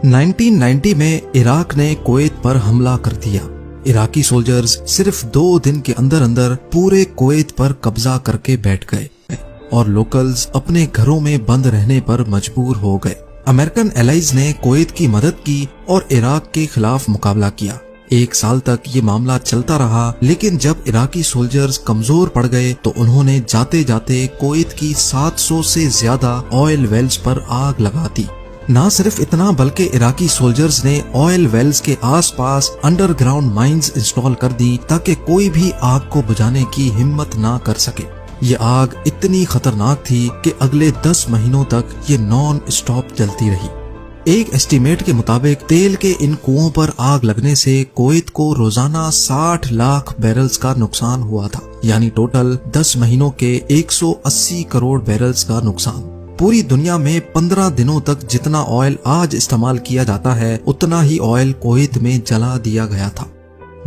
1990 में इराक ने कुवैत पर हमला कर दिया। इराकी सोल्जर्स सिर्फ 2 दिन के अंदर अंदर पूरे कुवैत पर कब्जा करके बैठ गए और लोकल्स अपने घरों में बंद रहने पर मजबूर हो गए। अमेरिकन एलाइज ने कुवैत की मदद की और इराक के खिलाफ मुकाबला किया। 1 साल तक ये मामला चलता रहा, लेकिन जब इराकी सोल्जर्स कमजोर पड़ गए तो उन्होंने जाते जाते कुवैत की 700 से ज्यादा ऑयल वेल्स पर आग लगा दी। ना सिर्फ इतना बल्कि इराकी सोल्जर्स ने ऑयल वेल्स के आसपास अंडरग्राउंड माइंस इंस्टॉल कर दी ताकि कोई भी आग को बुझाने की हिम्मत ना कर सके। ये आग इतनी खतरनाक थी कि अगले 10 महीनों तक ये नॉन स्टॉप जलती रही। एक एस्टीमेट के मुताबिक तेल के इन कुओं पर आग लगने से कुवैत को रोजाना 60 लाख बैरल्स का नुकसान हुआ था, यानी टोटल 10 महीनों के 180 करोड़ बैरल्स का नुकसान। पूरी दुनिया में 15 दिनों तक जितना ऑयल आज इस्तेमाल किया जाता है उतना ही ऑयल कुवैत में जला दिया गया था।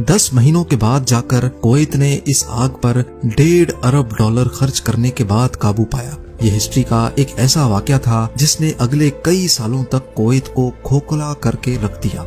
10 महीनों के बाद जाकर कुवैत ने इस आग पर $1.5 अरब खर्च करने के बाद काबू पाया। ये हिस्ट्री का एक ऐसा वाकया था जिसने अगले कई सालों तक कुवैत को खोखला करके रख दिया।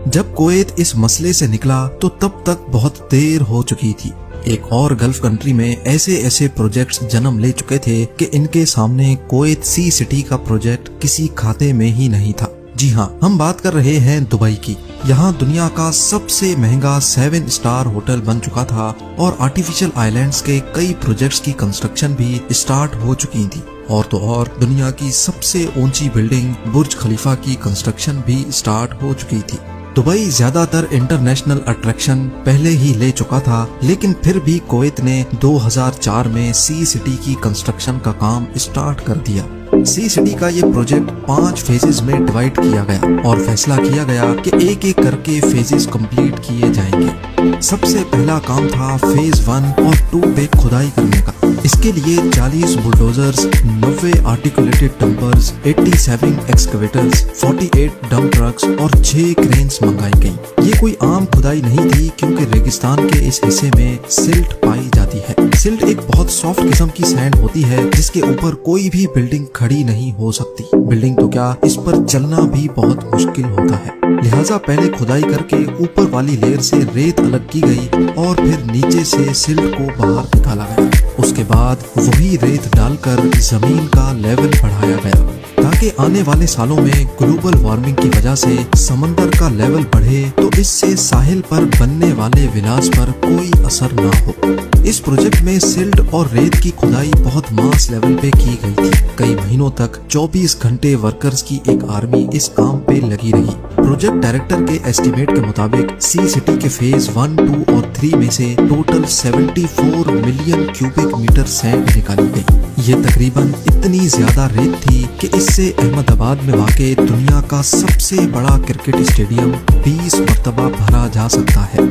जब कुवैत इस मसले से निकला तो तब तक बहुत देर हो चुकी थी। एक और गल्फ कंट्री में ऐसे प्रोजेक्ट्स जन्म ले चुके थे कि इनके सामने कुवैत सी सिटी का प्रोजेक्ट किसी खाते में ही नहीं था। जी हाँ, हम बात कर रहे हैं दुबई की। यहाँ दुनिया का सबसे महंगा 7 स्टार होटल बन चुका था और आर्टिफिशियल आइलैंड्स के कई प्रोजेक्ट्स की कंस्ट्रक्शन भी स्टार्ट हो चुकी थी। और तो और दुनिया की सबसे ऊंची बिल्डिंग बुर्ज खलीफा की कंस्ट्रक्शन भी स्टार्ट हो चुकी थी। दुबई ज्यादातर इंटरनेशनल अट्रैक्शन पहले ही ले चुका था, लेकिन फिर भी कुवैत ने 2004 में सी सिटी की कंस्ट्रक्शन का काम स्टार्ट कर दिया। सी सिटी का ये प्रोजेक्ट 5 फेजेस में डिवाइड किया गया और फैसला किया गया कि एक एक करके फेजेस कंप्लीट किए जाएंगे। सबसे पहला काम था फेज 1 और 2 पे खुदाई करने का। इसके लिए 40 bulldozers, 90 articulated dumpers, 87 एक्सकवेटर्स, 48 dump trucks और 6 क्रेन्स मंगाई गई। ये कोई आम खुदाई नहीं थी क्योंकि रेगिस्तान के इस हिस्से में सिल्ट पाई जाती है। सिल्ट एक बहुत सॉफ्ट किस्म की सैंड होती है जिसके ऊपर कोई भी बिल्डिंग खड़ी नहीं हो सकती। बिल्डिंग तो क्या, इस पर चलना भी बहुत मुश्किल होता है। लिहाजा पहले खुदाई करके ऊपर वाली लेयर से रेत अलग की गई और फिर नीचे से सिल्ट को बाहर निकाला गया। उसके बाद वही रेत डालकर जमीन का लेवल बढ़ाया गया ताकि आने वाले सालों में ग्लोबल वार्मिंग की वजह से समंदर का लेवल बढ़े तो इससे साहिल पर बनने वाले विलास पर कोई असर ना हो। इस प्रोजेक्ट में सिल्ट और रेत की खुदाई बहुत मास लेवल पे की गई थी। कई महीनों तक 24 घंटे वर्कर्स की एक आर्मी इस काम पे लगी रही। प्रोजेक्ट डायरेक्टर के एस्टीमेट के मुताबिक सी सिटी के फेज 1, 2 और 3 में से total 74 million cubic metre sand निकाली गई। ये तकरीबन इतनी ज्यादा रेत थी कि इससे अहमदाबाद में वाक़े दुनिया का सबसे बड़ा क्रिकेट स्टेडियम 20 मरतबा भरा जा सकता है।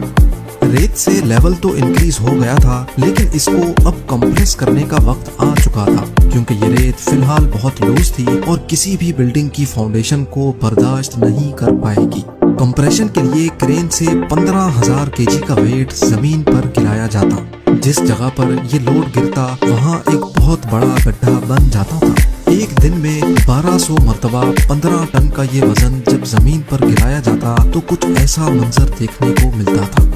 रेत से लेवल तो इंक्रीज हो गया था, लेकिन इसको अब कंप्रेस करने का वक्त आ चुका था क्योंकि ये रेत फिलहाल बहुत लूज थी और किसी भी बिल्डिंग की फाउंडेशन को बर्दाश्त नहीं कर पाएगी। कंप्रेशन के लिए क्रेन से 15,000 केजी का वेट जमीन पर गिराया जाता। जिस जगह पर ये लोड गिरता वहाँ एक बहुत बड़ा गड्ढा बन जाता था। एक दिन में 1200 मरतबा 15 टन का ये वजन जब जमीन पर गिराया जाता तो कुछ ऐसा मंजर देखने को मिलता था।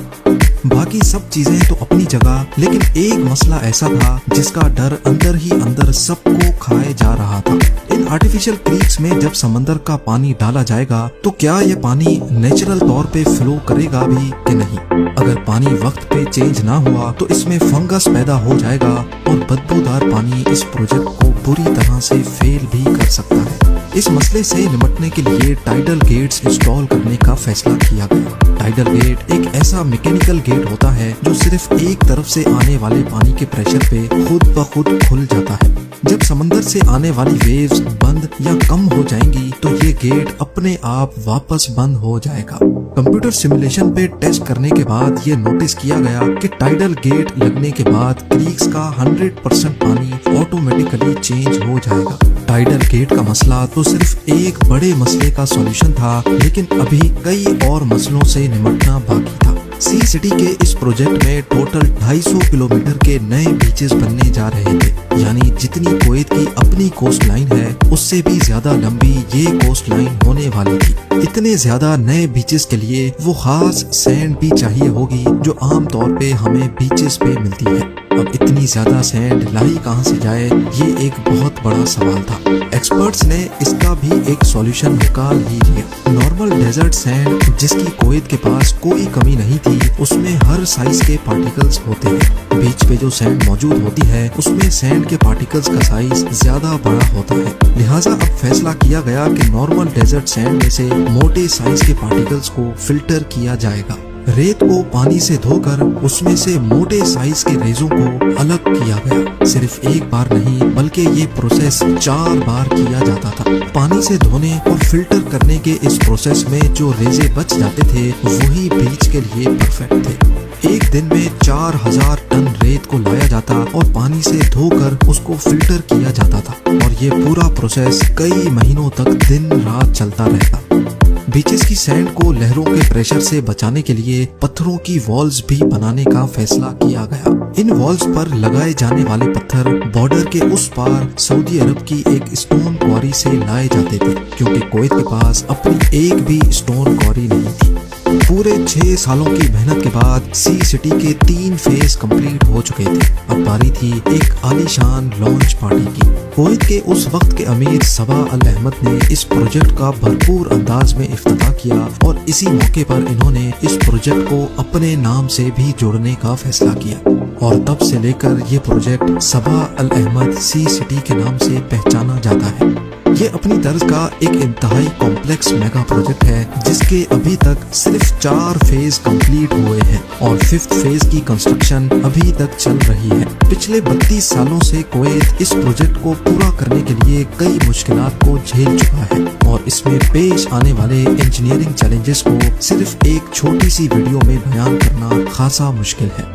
बाकी सब चीजें तो अपनी जगह, लेकिन एक मसला ऐसा था जिसका डर अंदर ही अंदर सबको खाए जा रहा था। इन आर्टिफिशियल क्रीक्स में जब समंदर का पानी डाला जाएगा तो क्या ये पानी नेचुरल तौर पे फ्लो करेगा भी कि नहीं? अगर पानी वक्त पे चेंज ना हुआ तो इसमें फंगस पैदा हो जाएगा और बदबूदार पानी इस प्रोजेक्ट को बुरी तरह से फेल भी कर सकता है। इस मसले से निपटने के लिए टाइडल गेट्स इंस्टॉल करने का फैसला किया गया। टाइडल गेट एक ऐसा मैकेनिकल गेट होता है जो सिर्फ एक तरफ से आने वाले पानी के प्रेशर पे खुद ब खुद खुल जाता है। जब समंदर से आने वाली वेव्स बंद या कम हो जाएंगी तो ये गेट अपने आप वापस बंद हो जाएगा। कंप्यूटर सिमुलेशन पे टेस्ट करने के बाद ये नोटिस किया गया कि टाइडल गेट लगने के बाद क्रीक्स का 100% पानी ऑटोमेटिकली चेंज हो जाएगा। टाइडल गेट का मसला तो सिर्फ एक बड़े मसले का सॉल्यूशन था, लेकिन अभी कई और मसलों से निपटना बाकी था। सी सिटी के इस प्रोजेक्ट में टोटल 250 किलोमीटर के नए बीचेस बनने जा रहे थे। یعنی جتنی کویت کی اپنی کوسٹ لائن ہے اس سے بھی زیادہ لمبی یہ کوسٹ لائن ہونے والی تھی۔ اتنے زیادہ نئے بیچز کے لیے وہ خاص سینڈ بھی چاہیے ہوگی جو عام طور پہ ہمیں بیچز پہ ملتی ہے۔ اب اتنی زیادہ سینڈ لائی کہاں سے جائے، یہ ایک بہت بڑا سوال تھا۔ ایکسپرٹس نے اس کا بھی ایک سولوشن نکال ہی لیا۔ نارمل ڈیزرٹ سینڈ جس کی کویت کے پاس کوئی کمی نہیں تھی، اس میں ہر سائز کے پارٹیکلز ہوتے ہیں۔ بیچ پہ جو سینڈ موجود ہوتی ہے اس میں سینڈ کے پارٹیکلز کا سائز زیادہ بڑا ہوتا ہے، لہٰذا اب فیصلہ کیا گیا کہ نارمل ڈیزرٹ سینڈ میں سے موٹے سائز کے پارٹیکلز کو فلٹر کیا جائے گا۔ ریت کو پانی سے دھو کر اس میں سے موٹے سائز کے ریزوں کو الگ کیا گیا۔ صرف ایک بار نہیں بلکہ یہ پروسیس 4 بار کیا جاتا تھا۔ پانی سے دھونے اور فلٹر کرنے کے اس پروسیس میں جو ریزے بچ جاتے تھے وہی بیچ کے لیے پرفیکٹ تھے۔ ایک دن میں 4000 ٹن ریت کو لایا جاتا اور پانی سے دھو کر اس کو فلٹر کیا جاتا تھا، اور یہ پورا پروسیس کئی مہینوں تک دن رات چلتا رہتا۔ بیچز کی سینڈ کو لہروں کے پریشر سے بچانے کے لیے پتھروں کی والز بھی بنانے کا فیصلہ کیا گیا۔ ان والز پر لگائے جانے والے پتھر بارڈر کے اس پار سعودی عرب کی ایک اسٹون کواری سے لائے جاتے تھے، کیونکہ کویت کے پاس اپنی ایک بھی اسٹون کواری نہیں تھی۔ پورے 6 سالوں کی محنت کے بعد سی سٹی کے 3 فیز کمپلیٹ ہو چکے تھے۔ اب باری تھی ایک عالی شان لانچ پارٹی کی۔ کویت کے اس وقت کے امیر صبا الاحمد نے اس پروجیکٹ کا بھرپور انداز میں افتتاح کیا، اور اسی موقع پر انہوں نے اس پروجیکٹ کو اپنے نام سے بھی جوڑنے کا فیصلہ کیا، اور تب سے لے کر یہ پروجیکٹ صبا الاحمد سی سٹی کے نام سے پہچانا جاتا ہے۔ یہ اپنی طرز کا ایک انتہائی کمپلیکس میگا پروجیکٹ ہے جس کے ابھی تک صرف 4 فیز کمپلیٹ ہوئے ہیں، اور 5th فیز کی کنسٹرکشن ابھی تک چل رہی ہے۔ پچھلے 32 سالوں سے کویت اس پروجیکٹ کو پورا کرنے کے لیے کئی مشکلات کو جھیل چکا ہے، اور اس میں پیش آنے والے انجینئرنگ چیلنجز کو صرف ایک چھوٹی سی ویڈیو میں بیان کرنا خاصا مشکل ہے۔